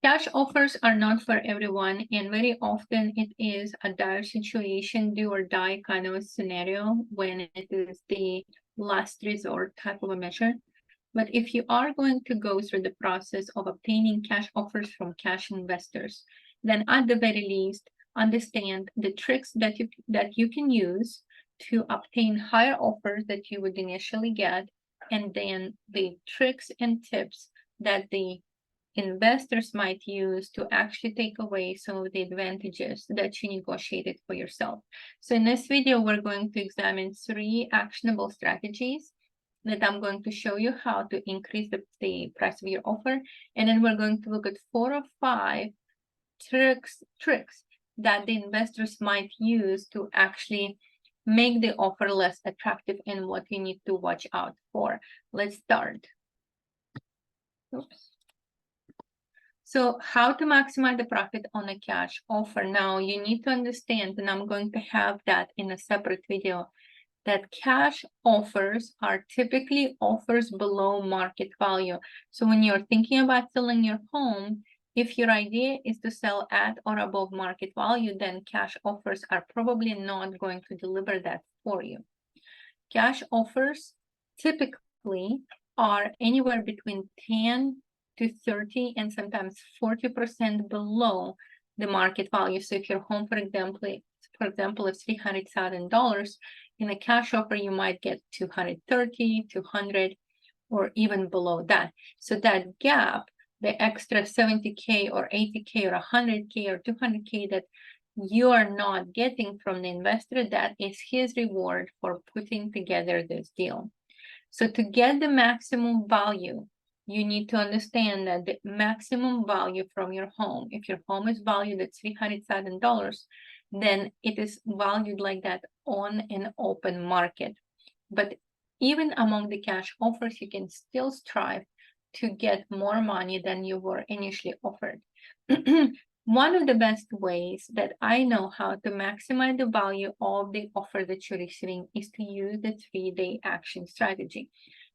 Cash offers are not for everyone, and very often it is a dire situation, do or die kind of a scenario when it is the last resort type of a measure. But if you are going to go through the process of obtaining cash offers from cash investors, then at the very least, understand the tricks that you can use to obtain higher offers that you would initially get, and then the tricks and tips that the investors might use to actually take away some of the advantages that you negotiated for yourself. So in this video, we're going to examine 3 actionable strategies that I'm going to show you how to increase the price of your offer. And then we're going to look at 4 or 5 tricks that the investors might use to actually make the offer less attractive and what you need to watch out for. Let's start. Oops. So how to maximize the profit on a cash offer? Now you need to understand, and I'm going to have that in a separate video, that cash offers are typically offers below market value. So when you're thinking about selling your home, if your idea is to sell at or above market value, then cash offers are probably not going to deliver that for you. Cash offers typically are anywhere between 10 to 30 and sometimes 40% below the market value. So if your home, for example, is $300,000, in a cash offer, you might get 230, 200, or even below that. So that gap, the extra 70K or 80K or 100K or 200K that you are not getting from the investor, that is his reward for putting together this deal. So to get the maximum value, you need to understand that the maximum value from your home, if your home is valued at $300,000, then it is valued like that on an open market. But even among the cash offers, you can still strive to get more money than you were initially offered. One of the best ways that I know how to maximize the value of the offer that you're receiving is to use the 3-day action strategy.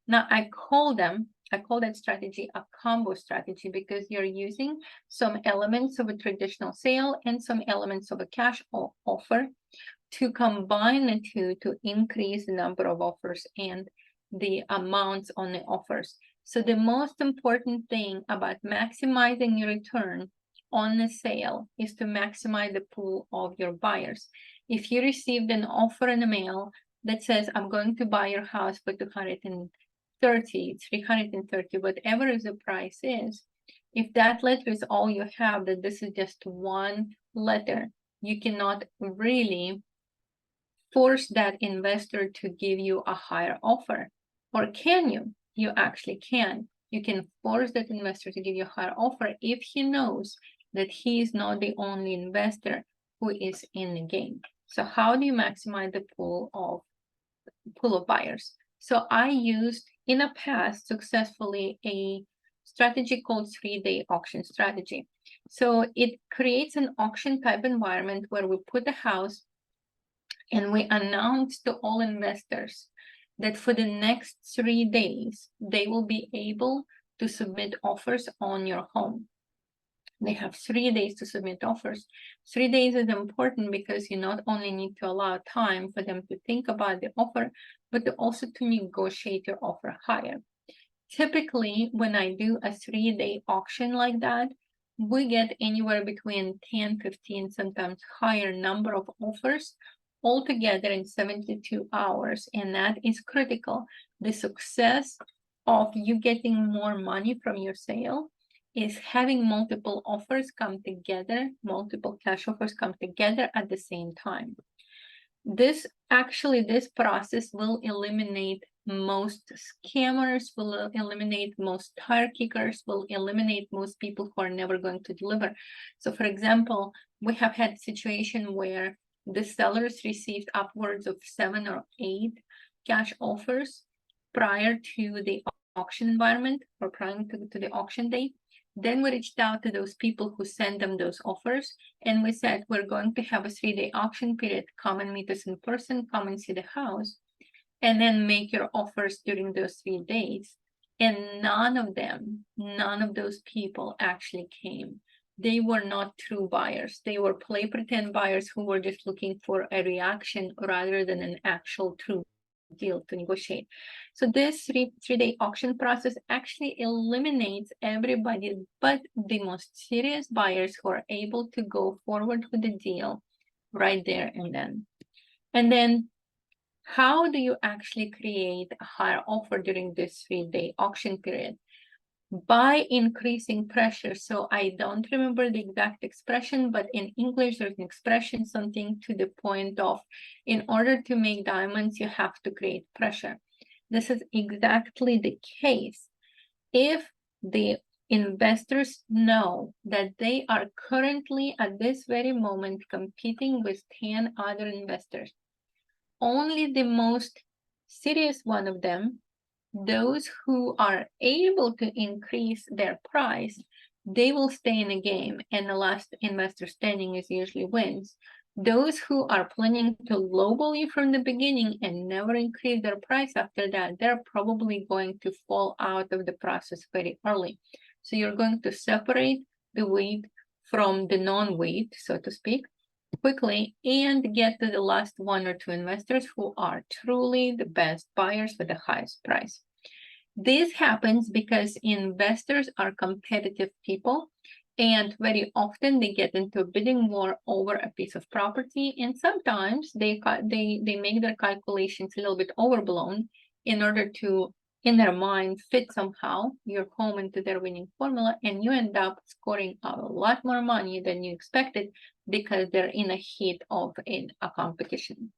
Now, I call that strategy a combo strategy because you're using some elements of a traditional sale and some elements of a cash offer to combine the two to increase the number of offers and the amounts on the offers. So the most important thing about maximizing your return on the sale is to maximize the pool of your buyers. If you received an offer in the mail that says, I'm going to buy your house for 230, 330, whatever the price is, if that letter is all you have, that this is just one letter, you cannot really force that investor to give you a higher offer. Or can you? You actually can. You can force that investor to give you a higher offer if he knows that he is not the only investor who is in the game. So how do you maximize the pool of buyers? So I used in the past successfully a strategy called 3-day auction strategy. So it creates an auction type environment where we put the house and we announce to all investors that for the next 3 days, they will be able to submit offers on your home. They have 3 days to submit offers. 3 days is important because you not only need to allow time for them to think about the offer, but also to negotiate your offer higher. Typically, when I do a 3-day auction like that, we get anywhere between 10, 15, sometimes higher number of offers altogether in 72 hours, and that is critical. The success of you getting more money from your sale is having multiple offers come together, multiple cash offers come together at the same time. This process will eliminate most scammers, will eliminate most tire kickers, will eliminate most people who are never going to deliver. So for example, we have had a situation where the sellers received upwards of 7 or 8 cash offers prior to the auction environment or prior to the auction day. Then we reached out to those people who sent them those offers, and we said, we're going to have a 3-day auction period. Come and meet us in person, come and see the house, and then make your offers during those 3 days. And none of those people actually came. They were not true buyers. They were play pretend buyers who were just looking for a reaction rather than an actual true deal to negotiate. So this three-day auction process actually eliminates everybody but the most serious buyers who are able to go forward with the deal right there and then. And then how do you actually create a higher offer during this 3-day auction period? By increasing pressure. So I don't remember the exact expression, but in English, there's an expression, something to the point of, in order to make diamonds, you have to create pressure. This is exactly the case. If the investors know that they are currently at this very moment competing with 10 other investors, only the most serious one of them, those who are able to increase their price, they will stay in the game, and the last investor standing is usually wins. Those who are planning to lowball you from the beginning and never increase their price after that, they're probably going to fall out of the process very early. So you're going to separate the wheat from the non-wheat, so to speak, quickly and get to the last 1 or 2 investors who are truly the best buyers with the highest price. This happens because investors are competitive people, and very often they get into a bidding war over a piece of property, and sometimes they make their calculations a little bit overblown in order to, in their mind, fit somehow your home into their winning formula, and you end up scoring a lot more money than you expected because they're in a heat of a competition.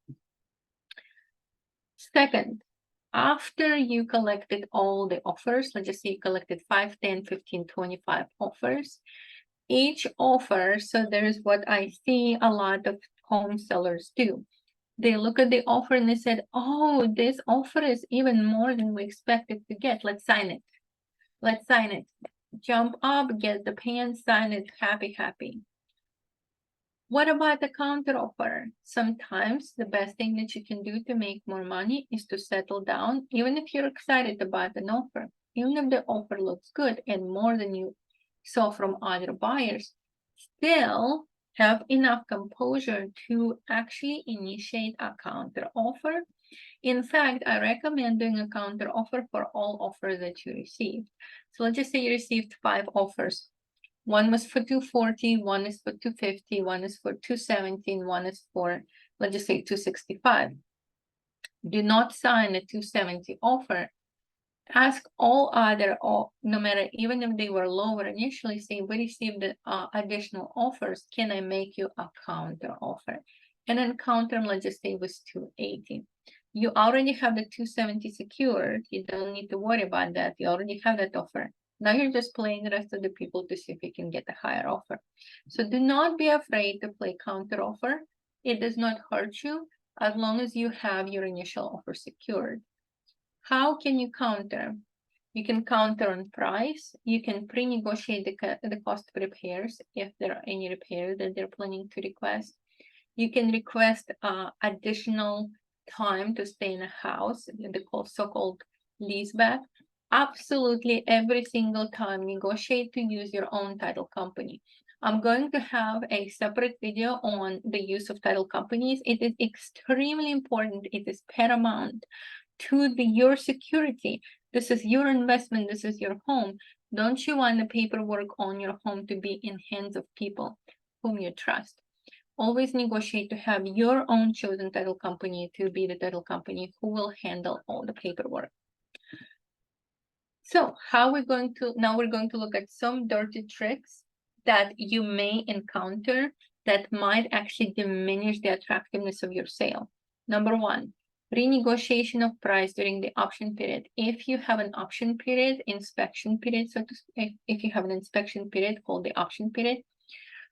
Second, after you collected all the offers, let's just say you collected 5, 10, 15, 25 offers, each offer, so there's what I see a lot of home sellers do. They look at the offer and they said, oh, this offer is even more than we expected to get. Let's sign it. Let's sign it. Jump up, get the pen, sign it, happy, happy. What about the counter offer? Sometimes the best thing that you can do to make more money is to settle down, even if you're excited about an offer. Even if the offer looks good and more than you saw from other buyers, still have enough composure to actually initiate a counter offer. In fact, I recommend doing a counter offer for all offers that you received. So let's just say you received 5 offers. One was for 240, one is for 250, one is for 217, one is for, let's just say, 265. Do not sign a 270 offer. Ask all other, no matter, even if they were lower initially, say, we received additional offers, can I make you a counter offer? And then counter, let's just say, was 280. You already have the 270 secured. You don't need to worry about that. You already have that offer. Now you're just playing the rest of the people to see if you can get a higher offer. So do not be afraid to play counter offer. It does not hurt you as long as you have your initial offer secured. How can you counter? You can counter on price. You can pre-negotiate the cost of repairs if there are any repairs that they're planning to request. You can request additional time to stay in a house, the so-called leaseback. Absolutely every single time negotiate to use your own title company. I'm going to have a separate video on the use of title companies. It is extremely important. It is paramount to your security. This is your investment. This is your home. Don't you want the paperwork on your home to be in hands of people whom you trust? Always negotiate to have your own chosen title company to be the title company who will handle all the paperwork. So how we're going to, now we're going to look at some dirty tricks that you may encounter that might actually diminish the attractiveness of your sale. Number 1, renegotiation of price during the option period. If you have an option period, inspection period, so to speak, if you have an inspection period called the option period,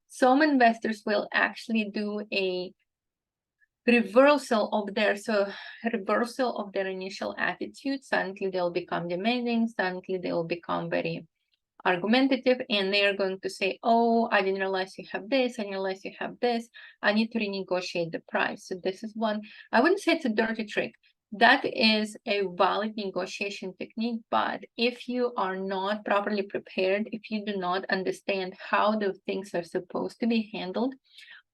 some investors will actually do a reversal of their initial attitude. Suddenly they'll become demanding, suddenly they'll become very argumentative, and they are going to say, oh, I didn't realize you have this, I didn't realize you have this, I need to renegotiate the price. So this is one, I wouldn't say it's a dirty trick, That is a valid negotiation technique, but if you are not properly prepared, if you do not understand how the things are supposed to be handled,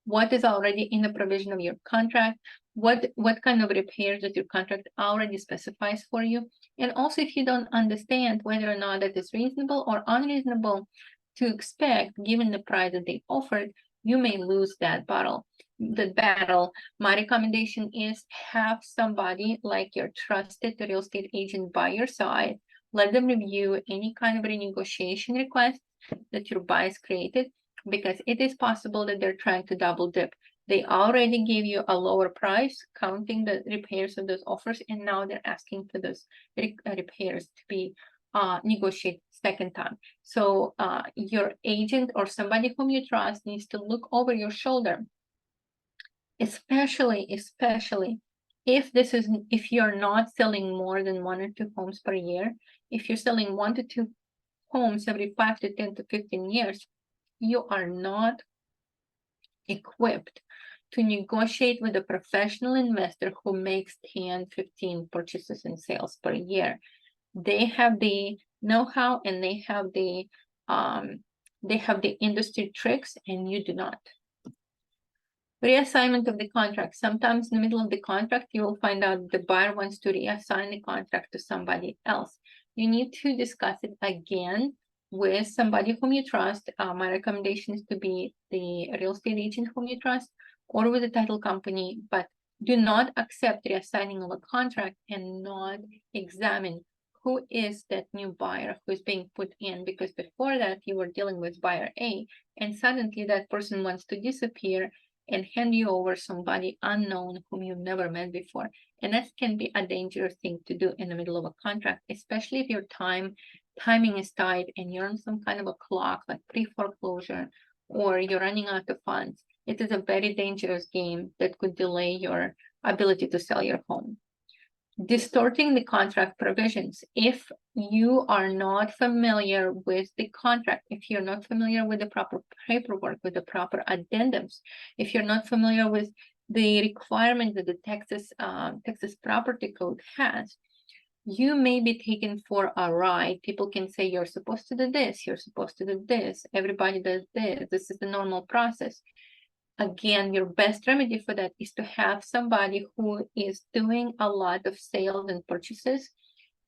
what is already in the provision of your contract, what kind of repairs that your contract already specifies for you, and also if you don't understand whether or not that is reasonable or unreasonable to expect given the price that they offered, you may lose that battle. My recommendation is have somebody like your trusted real estate agent by your side. Let them review any kind of renegotiation request that your buyers created, because it is possible that they're trying to double dip. They already gave you a lower price, counting the repairs of those offers, and now they're asking for those repairs to be negotiated second time. So your agent or somebody whom you trust needs to look over your shoulder, especially if you're not selling more than 1 or 2 homes per year. If you're selling 1 to 2 homes every 5 to 10 to 15 years, you are not equipped to negotiate with a professional investor who makes 10, 15 purchases and sales per year. They have the know-how and they have the industry tricks, and you do not. Reassignment of the contract. Sometimes in the middle of the contract, you will find out the buyer wants to reassign the contract to somebody else. You need to discuss it again with somebody whom you trust. My recommendation is to be the real estate agent whom you trust, or with the title company, but do not accept reassigning of a contract and not examine who is that new buyer who is being put in, because before that you were dealing with buyer A, and suddenly that person wants to disappear and hand you over somebody unknown whom you've never met before. And that can be a dangerous thing to do in the middle of a contract, especially if your timing is tight and you're on some kind of a clock, like pre-foreclosure, or you're running out of funds. It is a very dangerous game that could delay your ability to sell your home. Distorting the contract provisions. If you are not familiar with the contract, if you're not familiar with the proper paperwork, with the proper addendums, if you're not familiar with the requirements that the Texas Property Code has, you may be taken for a ride. People can say you're supposed to do this, you're supposed to do this, everybody does this, this is the normal process. Again, your best remedy for that is to have somebody who is doing a lot of sales and purchases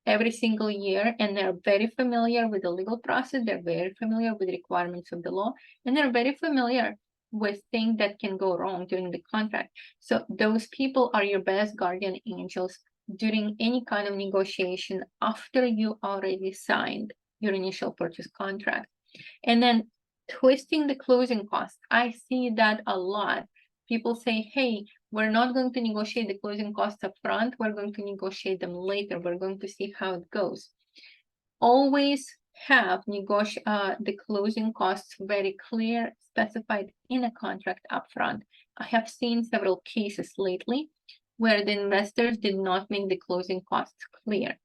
every single year, and they're very familiar with the legal process, they're very familiar with the requirements of the law, and they're very familiar with things that can go wrong during the contract. So those people are your best guardian angels during any kind of negotiation after you already signed your initial purchase contract. And then twisting the closing costs. I see that a lot. People say, hey, we're not going to negotiate the closing costs up front. We're going to negotiate them later. We're going to see how it goes. Always have the closing costs very clear, specified in a contract upfront. I have seen several cases lately where the investors did not make the closing costs clear.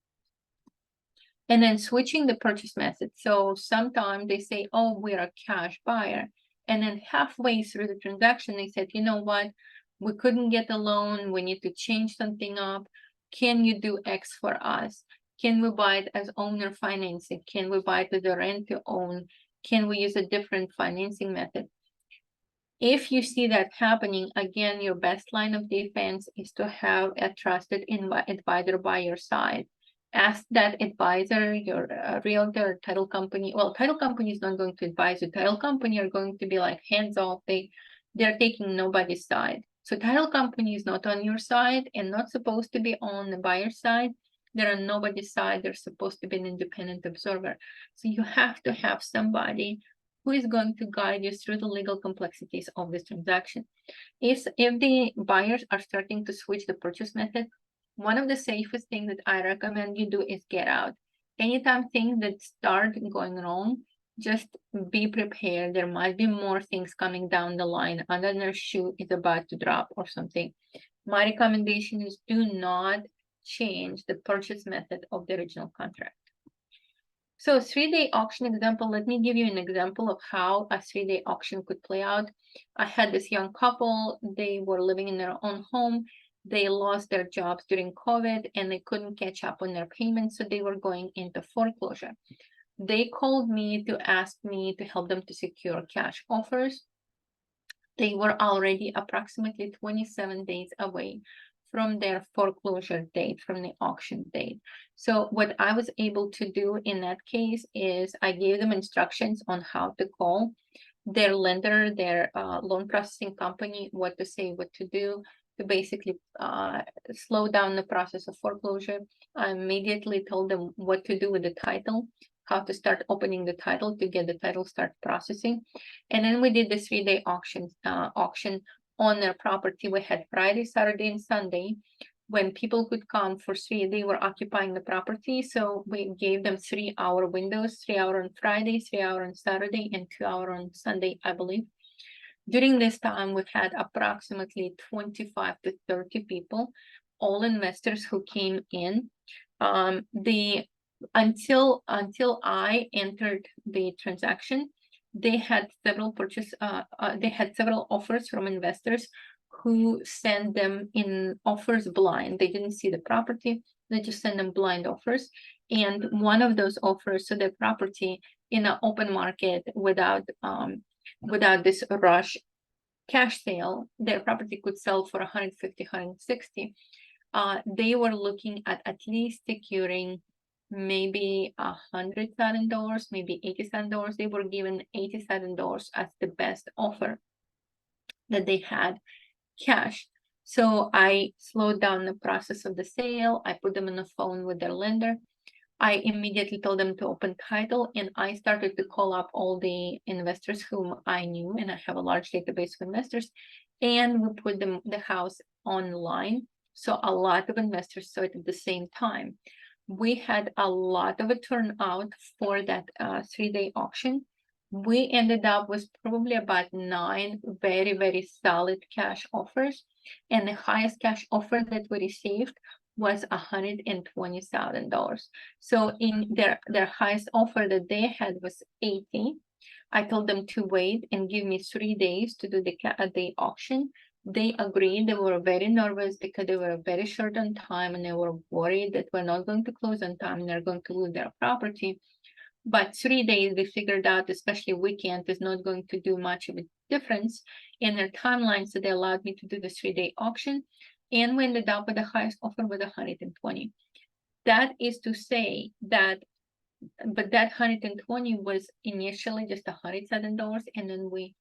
And then switching the purchase method. So sometimes they say, oh, we're a cash buyer. And then halfway through the transaction, they said, you know what, we couldn't get a loan. We need to change something up. Can you do X for us? Can we buy it as owner financing? Can we buy it as a rent to own? Can we use a different financing method? If you see that happening, again, your best line of defense is to have a trusted advisor by your side. Ask that advisor, your realtor, title company. Well, title company is not going to advise you. Title company are going to be like hands off. They're taking nobody's side. So title company is not on your side and not supposed to be on the buyer's side. They're on nobody's side. They're supposed to be an independent observer. So you have to have somebody who is going to guide you through the legal complexities of this transaction. If the buyers are starting to switch the purchase method, one of the safest things that I recommend you do is get out. Anytime things that start going wrong, just be prepared. There might be more things coming down the line. Another shoe is about to drop or something. My recommendation is do not change the purchase method of the original contract. So 3-day auction example, let me give you an example of how a 3-day auction could play out. I had this young couple, they were living in their own home. They lost their jobs during COVID and they couldn't catch up on their payments, so they were going into foreclosure. They called me to ask me to help them to secure cash offers. They were already approximately 27 days away from their foreclosure date, from the auction date. So what I was able to do in that case is I gave them instructions on how to call their lender, their loan processing company, what to say, what to do to basically slow down the process of foreclosure. I immediately told them what to do with the title, how to start opening the title to get the title start processing. And then we did the 3-day auction on their property. We had Friday, Saturday, and Sunday when people could come for 3. They were occupying the property, so we gave them 3-hour windows, 3 hour on Friday, 3 hour on Saturday, and 2 hour on Sunday, I believe. During this time, we had approximately 25 to 30 people, all investors who came in. Until I entered the transaction, they had several offers from investors who sent them in offers blind. They didn't see the property, they just sent them blind offers. And one of those offers, so the property in an open market without this rush cash sale, their property could sell for 150, 160. They were looking at least securing maybe $100,000, maybe $80,000. They were given $80,000 as the best offer that they had cash. So I slowed down the process of the sale. I put them on the phone with their lender. I immediately told them to open title, and I started to call up all the investors whom I knew, and I have a large database of investors, and we put the house online. So a lot of investors saw it at the same time. We had a lot of a turnout for that 3-day auction. We ended up with probably about 9 very, very solid cash offers, and the highest cash offer that we received was $120,000. So in their highest offer that they had was 80. I told them to wait and give me 3 days to do the auction. They agreed. They were very nervous because they were very short on time, and they were worried that we're not going to close on time and they're going to lose their property. But 3 days, we figured out, especially weekend, is not going to do much of a difference in their timeline. So they allowed me to do the 3-day auction, and we ended up with the highest offer with 120. That is to say that, but that 120 was initially just $107, and then we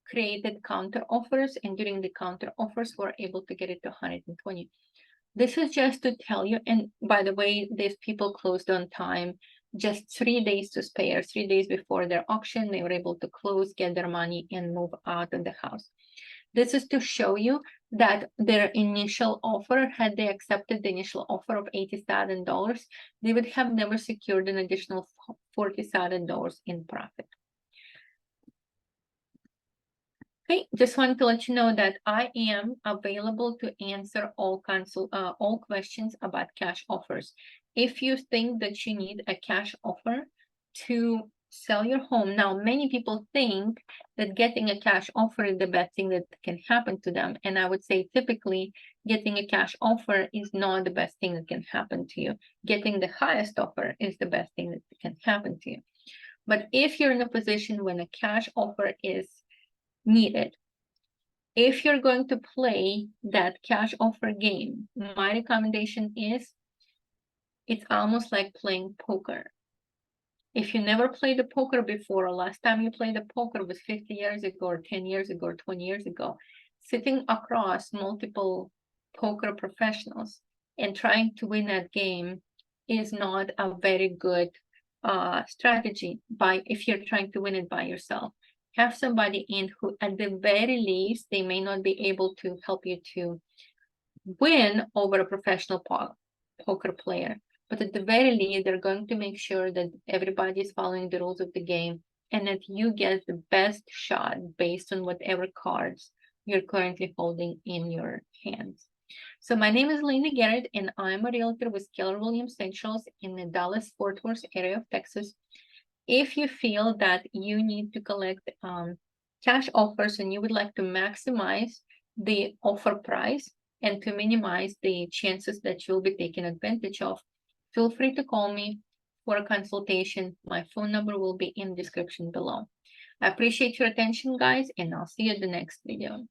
created counter offers, and during the counter offers, we're able to get it to 120. This is just to tell you, and by the way, these people closed on time, just 3 days to spare, 3 days before their auction, they were able to close, get their money, and move out of the house. This is to show you that their initial offer, had they accepted the initial offer of $80,000, they would have never secured an additional $40,000 in profit. Okay, just wanted to let you know that I am available to answer all questions about cash offers. If you think that you need a cash offer to sell your home, now many people think that getting a cash offer is the best thing that can happen to them. And I would say typically getting a cash offer is not the best thing that can happen to you. Getting the highest offer is the best thing that can happen to you. But if you're in a position when a cash offer is needed, if you're going to play that cash offer game, my recommendation is it's almost like playing poker. If you never played the poker before, or last time you played the poker was 50 years ago, or 10 years ago, or 20 years ago, sitting across multiple poker professionals and trying to win that game is not a very good strategy if you're trying to win it by yourself. Have somebody in who, at the very least, they may not be able to help you to win over a professional poker player, but at the very least, they're going to make sure that everybody is following the rules of the game and that you get the best shot based on whatever cards you're currently holding in your hands. So my name is Elena Garrett, and I'm a realtor with Keller Williams Centrals in the Dallas-Fort Worth area of Texas. If you feel that you need to collect cash offers and you would like to maximize the offer price, And to minimize the chances that you'll be taken advantage of, feel free to call me for a consultation. My phone number will be in the description below. I appreciate your attention, guys, and I'll see you in the next video.